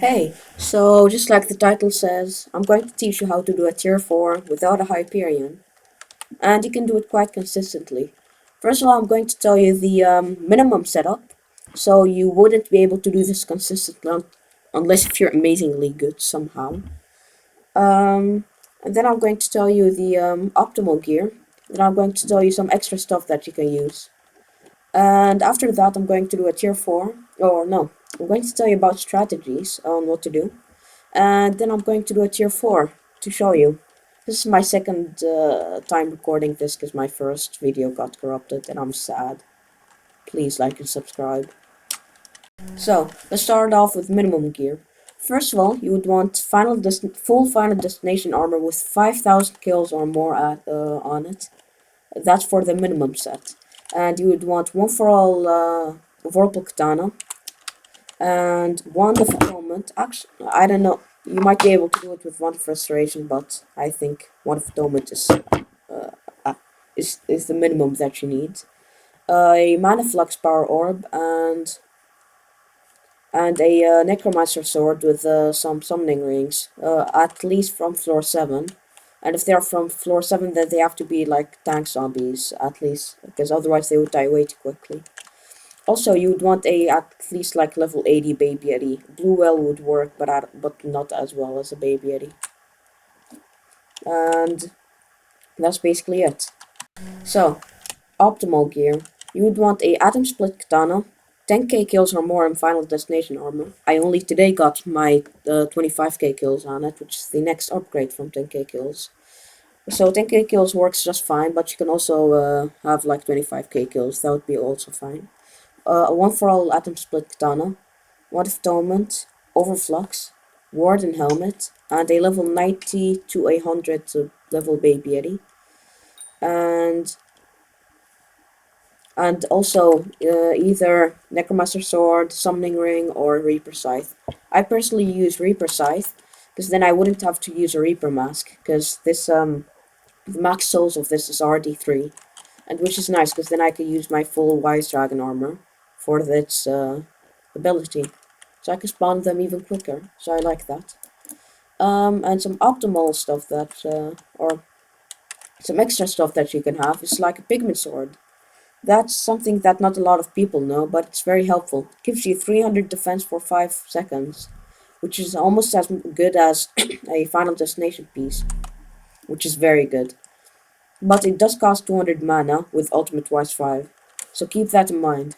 Hey, so just like the title says, I'm going to teach you how to do a tier 4 without a Hyperion, and you can do it quite consistently. First of all, I'm going to tell you the minimum setup, so you wouldn't be able to do this consistently unless if you're amazingly good somehow. Um, and then I'm going to tell you the optimal gear, then I'm going to tell you some extra stuff that you can use. And after that, I'm going to do a tier 4, or no, I'm going to tell you about strategies on what to do. And then I'm going to do a tier 4 to show you. This is my second time recording this because my first video got corrupted and I'm sad. Please like and subscribe. So, let's start off with minimum gear. First of all, you would want full final destination armor with 5,000 kills or more on it. That's for the minimum set. And you would want one for all Vorpal Katana, and one of atonement. Actually, I don't know. You might be able to do it with one frustration, but I think one of atonement is the minimum that you need. A mana flux power orb and a necromancer sword with some summoning rings. At least from floor 7. And if they're from floor 7, then they have to be like tank zombies, at least, because otherwise they would die way too quickly. Also, you would want at least like level 80 Baby Yeti. Blue Whale would work, but not as well as a Baby Yeti. And that's basically it. So, optimal gear. You would want a Atom Split Katana, 10k kills or more in Final Destination armor. I only today got my 25k kills on it, which is the next upgrade from 10k kills. So 10k kills works just fine, but you can also have like 25k kills. That would be also fine. A one for all Atom Split Katana, one of Atonement, Overflux, Warden Helmet, and a level 90 to 100 level Baby Yeti. And also either Necromancer Sword, Summoning Ring, or Reaper Scythe. I personally use Reaper Scythe, because then I wouldn't have to use a Reaper Mask, because this the max souls of this is RD3, and which is nice, because then I could use my full Wise Dragon armor for its ability. So I can spawn them even quicker, so I like that. And some optimal stuff or some extra stuff that you can have is like a pigment sword. That's something that not a lot of people know, but it's very helpful. It gives you 300 defense for 5 seconds, which is almost as good as a Final Destination piece, which is very good. But it does cost 200 mana with Ultimate Wise 5, so keep that in mind.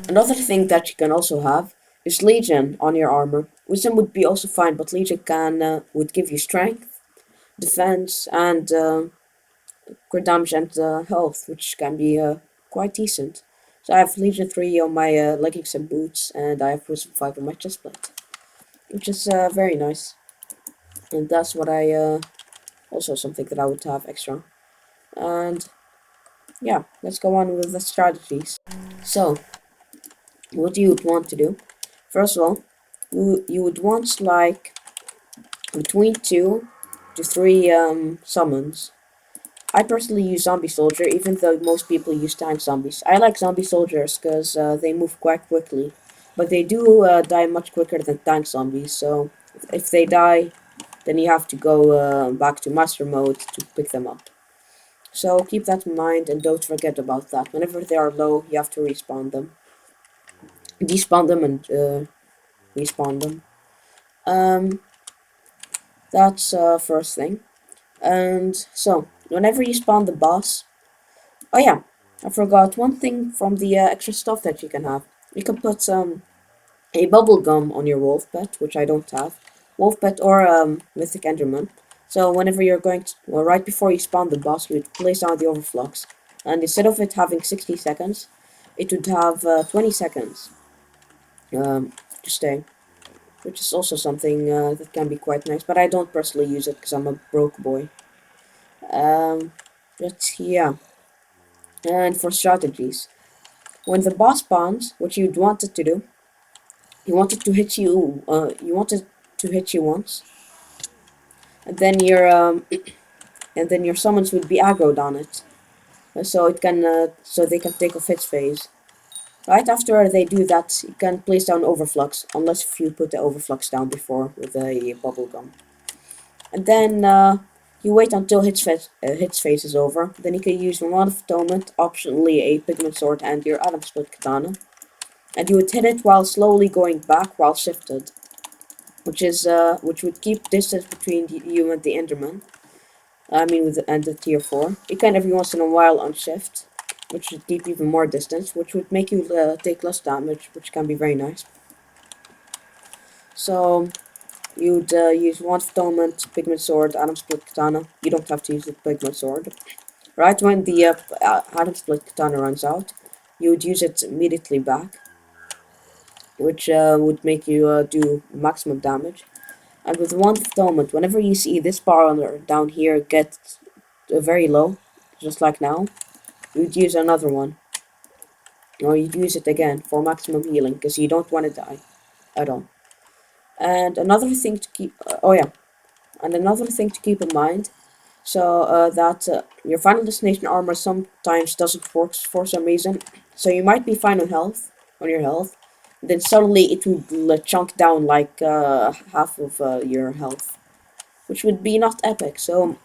Another thing that you can also have is Legion on your armor. Wisdom would be also fine, but Legion would give you strength, defense, and crit damage and health, which can be quite decent. So I have Legion 3 on my leggings and boots, and I have Wisdom 5 on my chestplate, which is very nice. And that's what I also something that I would have extra. And yeah, let's go on with the strategies. So, what you would want to do, first of all, you would want like between 2 to 3 summons. I personally use Zombie Soldier, even though most people use Tank Zombies. I like Zombie Soldiers because they move quite quickly, but they do die much quicker than Tank Zombies, so if they die, then you have to go back to Master Mode to pick them up. So keep that in mind and don't forget about that. Whenever they are low, you have to respawn them. Despawn them and respawn them. That's first thing. And so, whenever you spawn the boss... Oh yeah, I forgot one thing from the extra stuff that you can have. You can put a bubble gum on your wolf pet, which I don't have. Wolf pet or mythic enderman. So whenever you're going to... Well, right before you spawn the boss, you would place down the overflux. And instead of it having 60 seconds, it would have 20 seconds to stay. Which is also something that can be quite nice. But I don't personally use it because I'm a broke boy. But yeah. And for strategies. When the boss spawns, what you'd want it to do, you want it to hit you, once. And then your summons would be aggroed on it. So they can take off its phase. Right after they do that, you can place down overflux, unless if you put the overflux down before with a bubble gum. And then you wait until hits phase is over. Then you can use one fulfillment, optionally a pigment sword and your atom split katana. And you would hit it while slowly going back while shifted, which would keep distance between you and the Enderman. I mean, with the end of tier 4. You can every once in a while unshift, which would keep even more distance, which would make you take less damage, which can be very nice. So, you'd use one fulfillment, pigment sword, atom split katana. You don't have to use the pigment sword. Right when the atom split katana runs out, you would use it immediately back, which would make you do maximum damage. And with one fulfillment, whenever you see this bar down here get very low, just like now, you'd use another one. Or you'd use it again for maximum healing, because you don't want to die at all. And another thing to keep, and another thing to keep in mind, so that your final destination armor sometimes doesn't work for some reason. So you might be fine on your health, then suddenly it would chunk down like half of your health, which would be not epic. So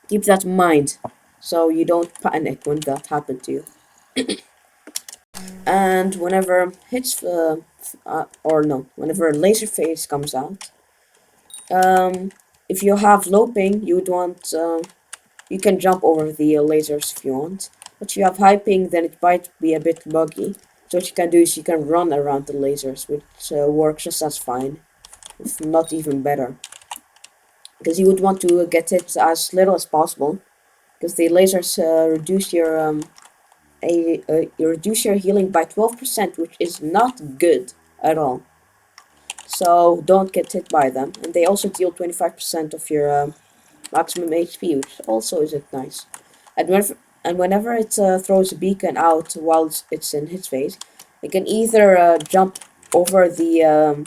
keep that in mind, so you don't panic when that happens to you. And whenever whenever laser phase comes out, if you have low ping, you would want you can jump over the lasers if you want. But if you have high ping, then it might be a bit buggy. So what you can do is you can run around the lasers, which works just as fine, if not even better. Because you would want to get it as little as possible, because the lasers you reduce your healing by 12%, which is not good at all. So don't get hit by them. And they also deal 25% of your maximum HP, which also isn't nice. And whenever it throws a beacon out while it's in hits phase, it can either jump over the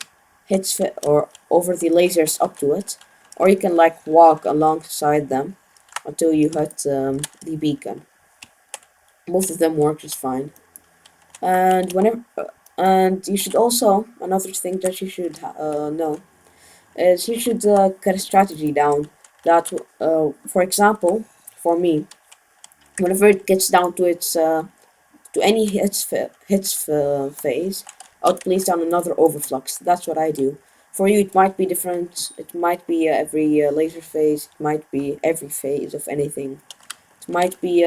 or over the lasers up to it, or you can like walk alongside them until you hit the beacon. Both of them work just fine. And and you should also, another thing that you should know is you should get a strategy down that, for example, for me, whenever it gets down to its to any phase, I would place down another overflux. That's what I do. For you, it might be different. It might be every laser phase. It might be every phase of anything. It might be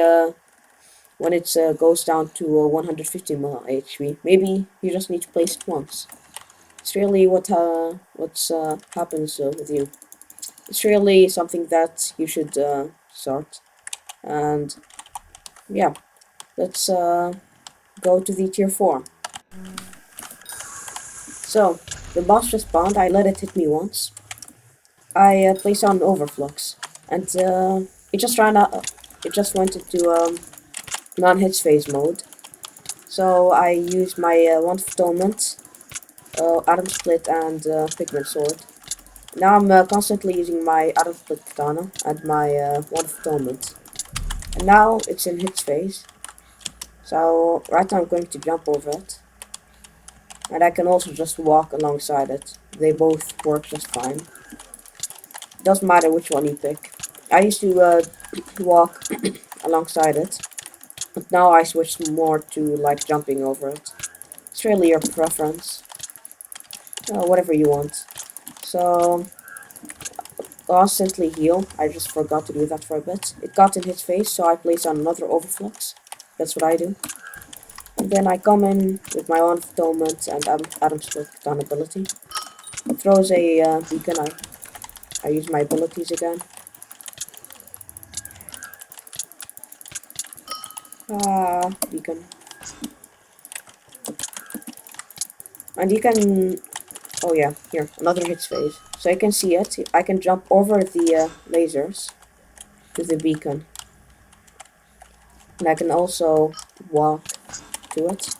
when it goes down to 150 mil HP. Maybe you just need to place it once. It's really what's happens with you. It's really something that you should start. And yeah, let's go to the tier 4. So the boss just spawned. I let it hit me once. I placed on overflux, and it just ran out. It just went into non-hits phase mode. So I used my one fulfillment, atom split, and pigment sword. Now I'm constantly using my atom split katana and my one fulfillment. And now it's in hits phase. So right now I'm going to jump over it. And I can also just walk alongside it. They both work just fine. Doesn't matter which one you pick. I used to walk alongside it. But now I switched more to like jumping over it. It's really your preference. Whatever you want. So constantly heal. I just forgot to do that for a bit. It got in his face, so I placed on another overflux. That's what I do. And then I come in with my own fulfillment and Atom Split Katana ability. It throws a beacon. I use my abilities again. Beacon. And you can... Oh yeah, here, another hits phase. So you can see it. I can jump over the lasers to the beacon. And I can also walk to it.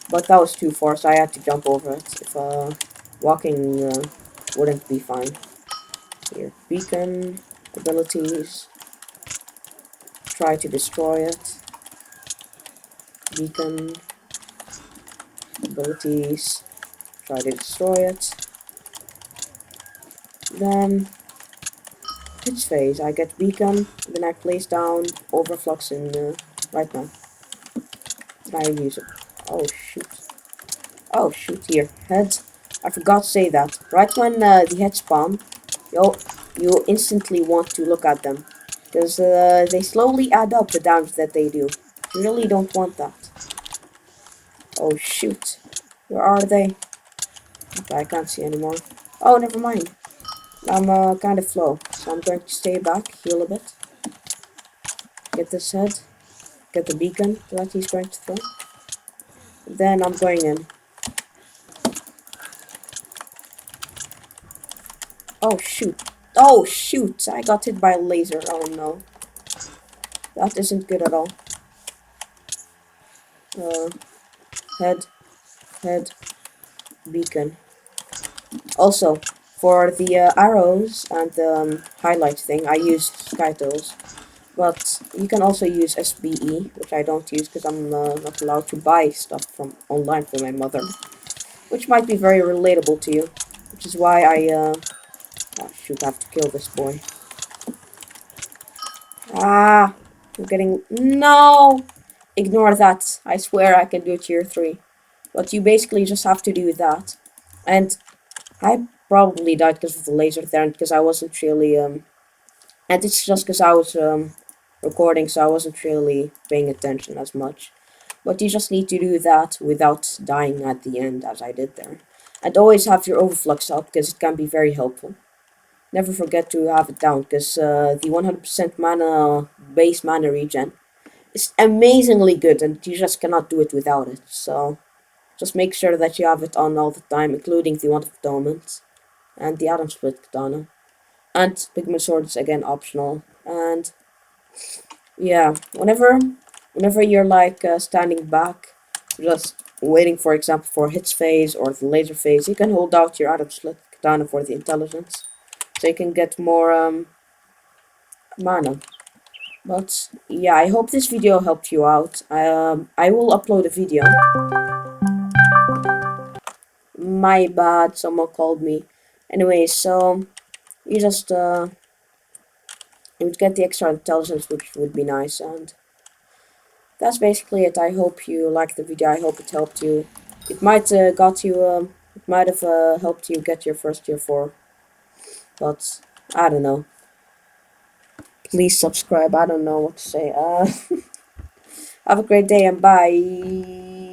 But that was too far, so I had to jump over it. If walking wouldn't be fine. Here, beacon, abilities, try to destroy it. Beacon, abilities, try to destroy it. Then its phase, I get beacon, then I place down overflux in right now. Then I use it. Oh shoot. Oh shoot, here. Head. I forgot to say that. Right when the heads spawn, you instantly want to look at them. Because they slowly add up the damage that they do. You really don't want that. Oh shoot. Where are they? Okay, I can't see anymore. Oh, never mind. I'm kind of slow, so I'm going to stay back, heal a bit. Get this head. Get the beacon that he's going to throw. Then I'm going in. Oh shoot. Oh shoot! I got hit by a laser. Oh no. That isn't good at all. Uh, head. Head. Beacon. Also, for the arrows and the highlight thing, I used sky tools. But you can also use SBE, which I don't use because I'm not allowed to buy stuff from online for my mother. Which might be very relatable to you. Which is why oh shoot, I have to kill this boy. Ah! I'm getting... No! Ignore that. I swear I can do tier 3. But you basically just have to do that. And I probably died because of the laser there and because I wasn't really... And it's just because I was recording, so I wasn't really paying attention as much. But you just need to do that without dying at the end, as I did there. And always have your overflux up, because it can be very helpful. Never forget to have it down, because the 100% mana, base mana regen is amazingly good, and you just cannot do it without it. So, just make sure that you have it on all the time, including the Wand of Atonement, and the Atom Split Katana. And Pigment Sword is again optional, and yeah, whenever you're like standing back, just waiting for example for hits phase or the laser phase, you can hold out your Atom Split Katana for the intelligence, so you can get more mana. But yeah, I hope this video helped you out. I will upload a video. My bad, someone called me. Anyway, so you just you would get the extra intelligence, which would be nice, and that's basically it. I hope you liked the video. I hope it helped you. It might it might have helped you get your first tier 4, but I don't know. Please subscribe. I don't know what to say. Have a great day and bye.